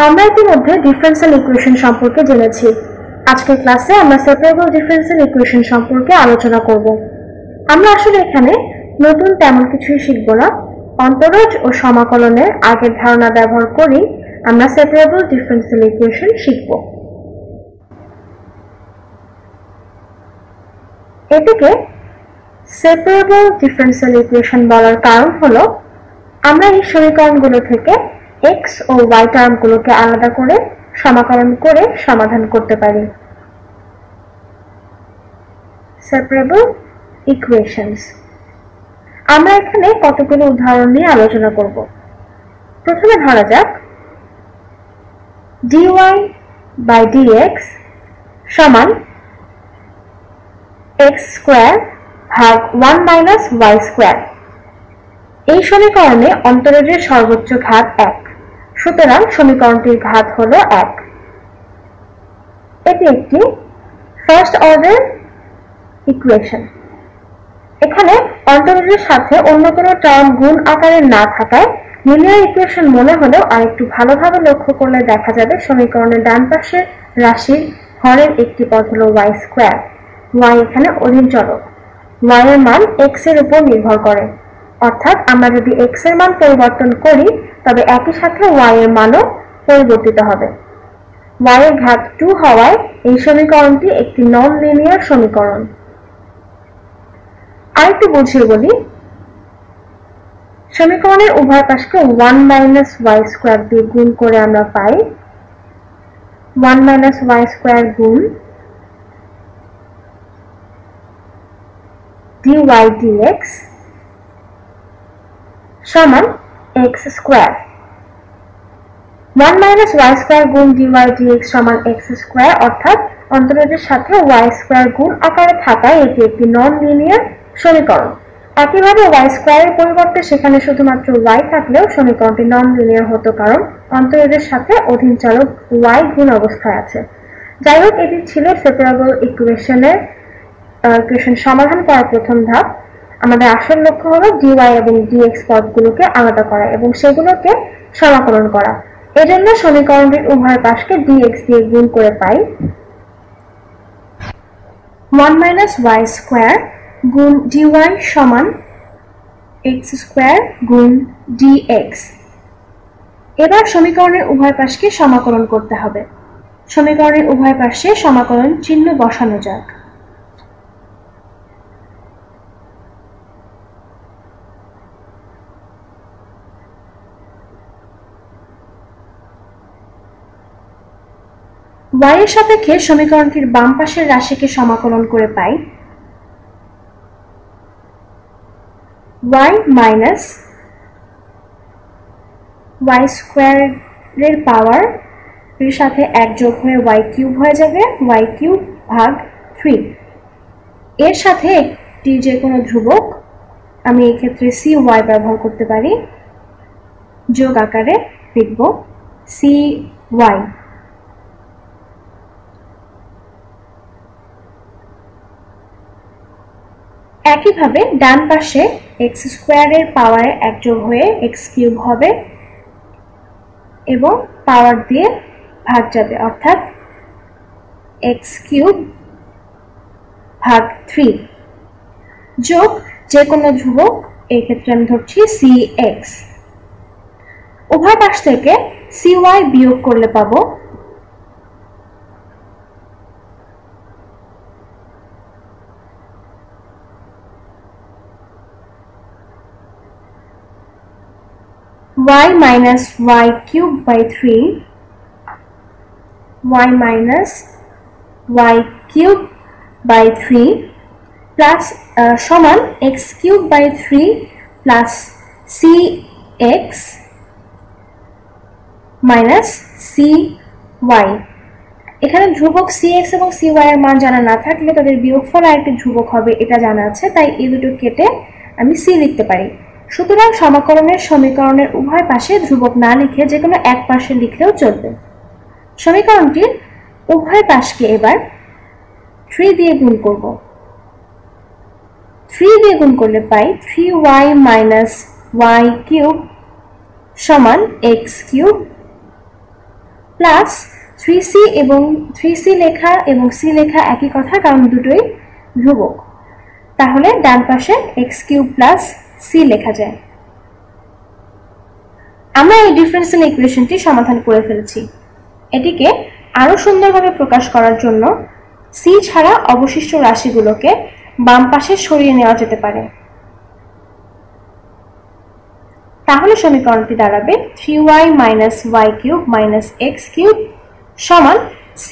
আমরা ইতিমধ্যে differential equation সম্পর্কে জেনেছি। আজকের ক্লাসে আমরা সেপারেবল ডিফারেনশিয়াল ইকুয়েশন সম্পর্কে আলোচনা করব। আমরা আসলে এখানে নতুন তেমন কিছুই শিখব না। অন্তরজ ও সমাকলনের আগের ধারণা ব্যবহার করেই আমরা সেপারেবল ডিফারেনশিয়াল ইকুয়েশন শিখব। এটিকে সেপারেবল ডিফারেনশিয়াল ইকুয়েশন বলার কারণ হলো আমরা এই সমীকরণগুলো থেকে x ও y টার্মগুলোকে আলাদা করে সমাকলন করে সমাধান করতে পারি। সেপারেবল ইকুয়েশনস আমরা এখানে কতগুলো উদাহরণ নিয়ে আলোচনা করব। প্রথমে ধরা যাক dy by dx সমান x স্কয়ার ভাগ 1 মাইনাস y স্কয়ার। এই সমীকরণে অন্তরজের সর্বোচ্চ ঘাত 1, সুতরাং সমীকরণটির ঘাত হলো 1। এটি একটি ফার্স্ট অর্ডার ইকুয়েশন। এখানে অন্তরজের সাথে অন্য কোনো টার্ম গুণ আকারে না থাকায় লিনিয়ার ইকুয়েশন মনে হলেও আরেকটু ভালোভাবে লক্ষ্য করলে দেখা যাবে সমীকরণের ডান পাশের রাশির হরের একটি পদ হলো y স্কয়ার। y এখানে অধীন চলক, y এর মান x এর উপর নির্ভর করে, অর্থাৎ আমরা যদি x এর মান পরিবর্তন করি তবে একই সাথে y এর মানও পরিবর্তিত হবে। y এর ঘাত 2 হওয়ায় এই সমীকরণটি একটি নন লিনিয়ার সমীকরণ। আরেকটু বুঝিয়ে বলি, সমীকরণের উভয় পাশকে 1 মাইনাস y স্কয়ার দিয়ে গুণ করে আমরা পাই 1 মাইনাস y স্কয়ার গুণ dy dx সমান x square. 1 minus y square গুণ dy dx সমান x স্কয়ার, অর্থাৎ অন্তরজের সাথে y স্কয়ার গুণ আকারে থাকায় এটি একটি নন লিনিয়ার সমীকরণ। একইভাবে y স্কয়ারের পরিবর্তে সেখানে শুধুমাত্র y থাকলেও সমীকরণটি নন লিনিয়ার হতো, কারণ অন্তরজের সাথে অধীন চলক y গুণ অবস্থায় আছে। যাই হোক, এটি ছিল সেপারেবল ইকুয়েশন সমাধান করার প্রথম ধাপ। আমাদের আসল লক্ষ্য হলো dy এবং dx পদগুলোকে আলাদা করা এবং সেগুলোকে সমাকলন করা। এজন্য সমীকরণটির উভয় পাশকে dx দিয়ে গুণ করে পাই 1 মাইনাস y স্কয়ার গুণ dy সমান x স্কয়ার গুণ dx। এবার সমীকরণের উভয় পাশকে সমাকলন করতে হবে। সমীকরণের উভয় পাশে সমাকলন চিহ্ন বসানো যাক। y এর সাপেক্ষে সমীকরণটির বাম পাশের রাশিকে সমাকলন করে পাই y মাইনাস y স্কয়ারের পাওয়ার এর সাথে 1 যোগ হয়ে y কিউব হয়ে যাবে, y কিউব ভাগ 3। এর সাথে একটি যে কোনো ধ্রুবক, আমি এই ক্ষেত্রে cy ব্যবহার করতে পারি, যোগ আকারে লিখব cy। একইভাবে ডান পাশে x স্কয়ারের পাওয়ারে 1 যোগ হয়ে x কিউব হবে এবং পাওয়ার দিয়ে ভাগ যাবে, অর্থাৎ x কিউব ভাগ 3 যোগ যে কোনো ধ্রুবক, এই ক্ষেত্রে আমি ধরছি cx। উভয় পাশ থেকে cy বিয়োগ করলে পাবো y minus y cube by 3, y minus y cube by 3 plus সমান x cube by 3 plus cx minus cy। এখানে ধ্রুবক cx এবং cy এর মান জানা না থাকলে তাদের বিয়োগফল আরেকটি ধ্রুবক হবে এটা জানা আছে, তাই এই দুটো কেটে আমি c লিখতে পারি। সুতরাং সমাকলনের সমীকরণের উভয় পাশে ধ্রুবক না লিখে যে কোনো এক পাশে লিখলেও চলবে। সমীকরণটির উভয় পাশকে এবার 3 দিয়ে গুণ করব। 3 দিয়ে গুণ করলে পাই 3y minus y cube সমান x কিউব প্লাস 3c এবং 3c লেখা এবং c লেখা একই কথা, কারণ দুটোই ধ্রুবক। তাহলে ডান পাশে x³ প্লাস c লেখা যায়। আমরা এই ডিফারেন্সিয়াল ইকুয়েশনটি সমাধান করে ফেলেছি। এটিকে আরো সুন্দরভাবে প্রকাশ করার জন্য c ছাড়া অবশিষ্ট রাশিগুলোকে বাম পাশে সরিয়ে নেওয়া যেতে পারে। তাহলে সমীকরণটি দাঁড়াবে 3y - y³ - x³ সমান c।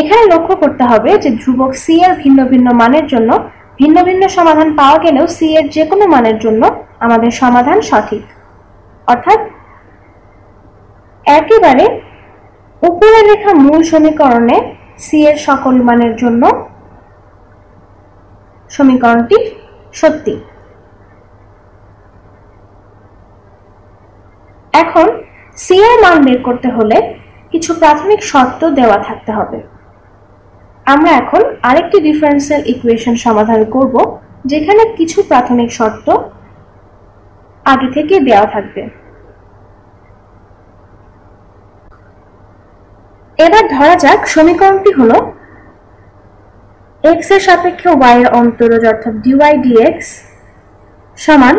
এখানে লক্ষ্য করতে হবে যে ধ্রুবক c এর ভিন্ন ভিন্ন মানের জন্য ভিন্ন ভিন্ন সমাধান পাওয়া গেলেও c এর যে কোনো মানের জন্য আমাদের সমাধান সঠিক। অর্থাৎ একেবারে উপরে লেখা মূল সমীকরণে c এর সকল মানের জন্য সমীকরণটি সত্যি। এখন c এর মান বের করতে হলে কিছু প্রাথমিক শর্ত দেওয়া থাকতে হবে। আমরা এখন আরেকটি ডিফারেন্সিয়াল ইকুয়েশন সমাধান করব যেখানে কিছু প্রাথমিক শর্ত আগে থেকে দেওয়া থাকবে। এবার ধরা যাক সমীকরণটি হলো x এর সাপেক্ষে y এর অন্তরজ অর্থাৎ dy dx সমান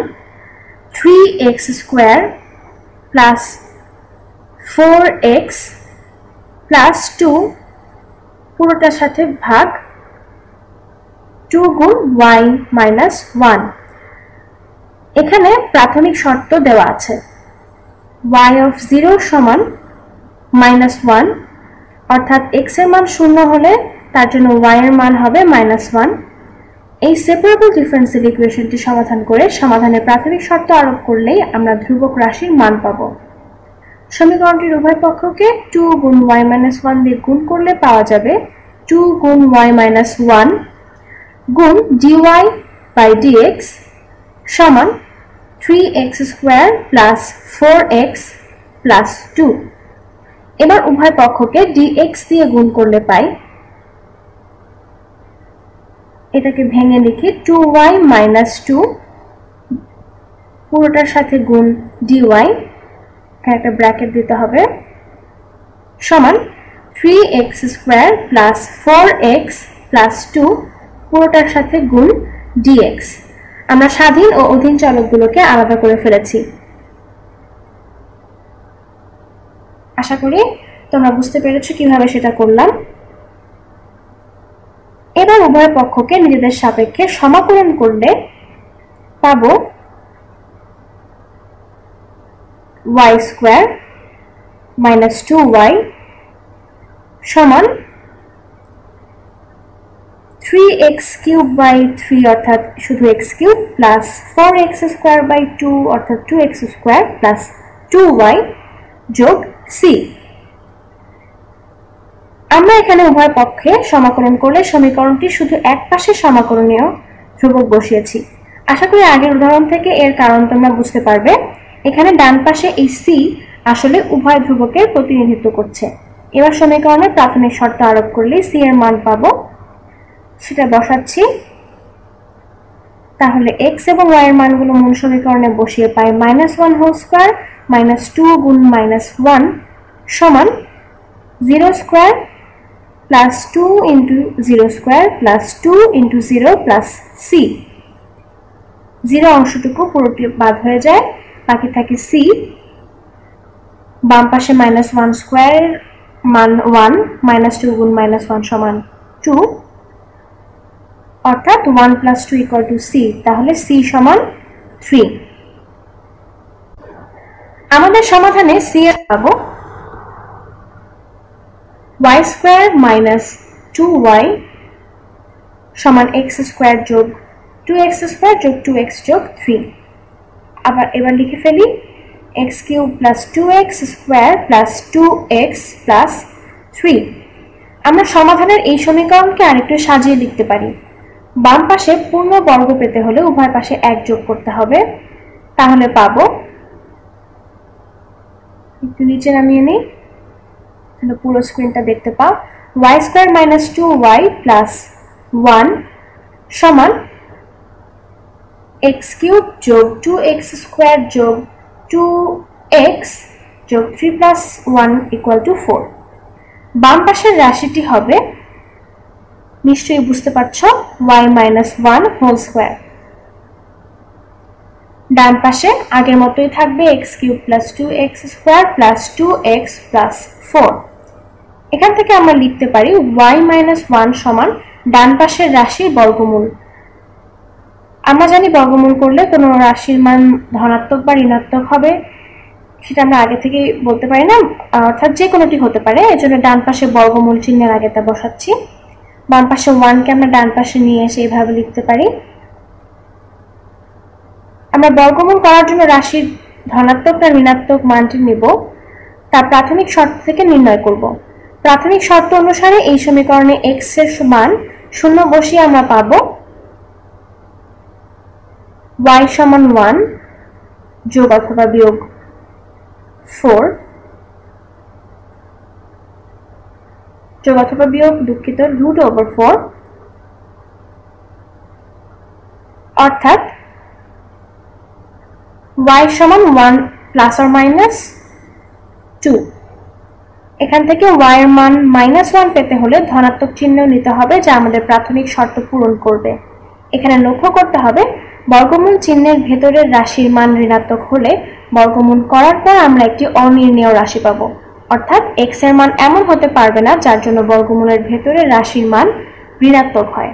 3x² প্লাস 4x প্লাস 2 পুরোটার সাথে ভাগ 2 গুণ y মাইনাস 1। এখানে প্রাথমিক শর্ত দেওয়া আছে y অফ 0 সমান -1, অর্থাৎ x এর মান 0 হলে তার জন্য y এর মান হবে -1। এই সেপারেবল ডিফারেন্সিয়াল ইকুয়েশনটি সমাধান করে সমাধানের প্রাথমিক শর্ত আরোপ করলেই আমরা ধ্রুবক রাশির মান পাব। সমীকরণটির উভয় পক্ষকে 2 গুণ y - 1 দিয়ে গুণ করলে পাওয়া যাবে 2 গুণ y - 1 গুণ dy বাই dx সমান 3x² প্লাস 4x প্লাস 2। এবার উভয় পক্ষকে dx দিয়ে গুণ করলে পাই, এটাকে ভেঙে লিখি 2y - 2 পুরোটার সাথে গুণ dy, এখানে একটা ব্র্যাকেট দিতে হবে, সমান 3x² প্লাস 4x প্লাস 2 পুরোটার সাথে গুণ dx। আমরা স্বাধীন ও অধীন চলকগুলোকে আলাদা করে ফেলেছি। আশা করি তোমরা বুঝতে পেরেছো কিভাবে সেটা করলাম। এবার উভয় পক্ষকে নিজেদের সাপেক্ষে সমাকলন করলে পাবো y² মাইনাস 2y সমান 3x³ / 3 অর্থাৎ শুধু x³ প্লাস 4x² / 2 অর্থাৎ 2x² প্লাস 2y যোগ c। আমরা এখানে উভয় পক্ষে সমাকলন করলে সমীকরণটি শুধু এক পাশে সমাকলনীয় ধ্রুবক বসিয়েছি। আশা করি আগের উদাহরণ থেকে এর কারণ তোমরা বুঝতে পারবে। এখানে ডান পাশে এই c আসলে উভয় ধ্রুবকের প্রতিনিধিত্ব করছে। এবার সমীকরণের প্রাথমিক শর্ত আরোপ করলে c এর মান পাবো, সেটা বসাচ্ছি। তাহলে x এবং y এর মানগুলো মূল সমীকরণে বসিয়ে পাই -1² মাইনাস 2 গুণ -1 সমান 0² plus 2 into 0² plus 2 into 0 plus c। 0 অংশটুকু পুরোটি বাদ হয়ে যায়, বাকি থাকে c। বাম পাশে -1² মান 1, -2 গুণ -1 সমান 2, অর্থাৎ 1 প্লাস 2 ইকুয়াল টু c। তাহলে c সমান 3। আমাদের সমাধানে c এর পাবো y² মাইনাস 2y সমান x² যোগ 2x² যোগ 2x যোগ 3। এবার লিখে ফেলি x³ plus 2x² plus 2x plus 3। আমরা সমাধানের এই সমীকরণকে আরেকটু সাজিয়ে লিখতে পারি। বাম পাশে পূর্ণ বর্গ পেতে হলে উভয় পাশে 1 যোগ করতে হবে। তাহলে পাবো, একটু নিচে নামিয়ে নিই, তাহলে পুরো স্ক্রিনটা দেখতে পাও, y² মাইনাস 2y প্লাস 1 সমান x³ যোগ 2x² যোগ 2x যোগ 3 প্লাস 1 ইকুয়াল টু 4। বাম পাশের রাশিটি হবে, নিশ্চয়ই বুঝতে পারছো, y মাইনাস 1 হোল স্কোয়ার। ডান পাশে আগের মতোই থাকবে x cube plus 2x square plus 2x plus 4। এখান থেকে আমরা লিখতে পারি y মাইনাস 1 সমান ডান পাশের রাশির বর্গমূল। আমরা জানি বর্গমূল করলে কোনো রাশির মান ধনাত্মক বা ঋণাত্মক হবে, সেটা আমরা আগে থেকে বলতে পারি না, অর্থাৎ যে কোনোটি হতে পারে। এজন্য ডান পাশে বর্গমূল চিহ্নের আগে তা বসাচ্ছি। বাম পাশে 1 কে আমরা ডান পাশে নিয়ে এসে এইভাবে লিখতে পারি। আমরা বর্গমূল করার জন্য রাশির ধনাত্মক না ঋণাত্মক মানটি নেব, তা প্রাথমিক শর্ত থেকে নির্ণয় করব। প্রাথমিক শর্ত অনুসারে এই সমীকরণে x এর মান 0 বসিয়ে আমরা পাবো y সমান 1 যোগ অথবা বিয়োগ 4 যোগ অথবা বিয়োগ রুট ওভার 4, অর্থাৎ y সমান 1 প্লাস অর মাইনাস 2। এখান থেকে y এর মান -1 পেতে হলে ধনাত্মক চিহ্ন নিতে হবে, যা আমাদের প্রাথমিক শর্ত পূরণ করবে। এখানে লক্ষ্য করতে হবে বর্গমূল চিহ্নের ভেতরের রাশির মান ঋণাত্মক হলে বর্গমূল করার পর আমরা একটি অনির্ণেয় রাশি পাবো, অর্থাৎ x এর মান এমন হতে পারবে না যার জন্য বর্গমূলের ভেতরের রাশির মান ঋণাত্মক হয়।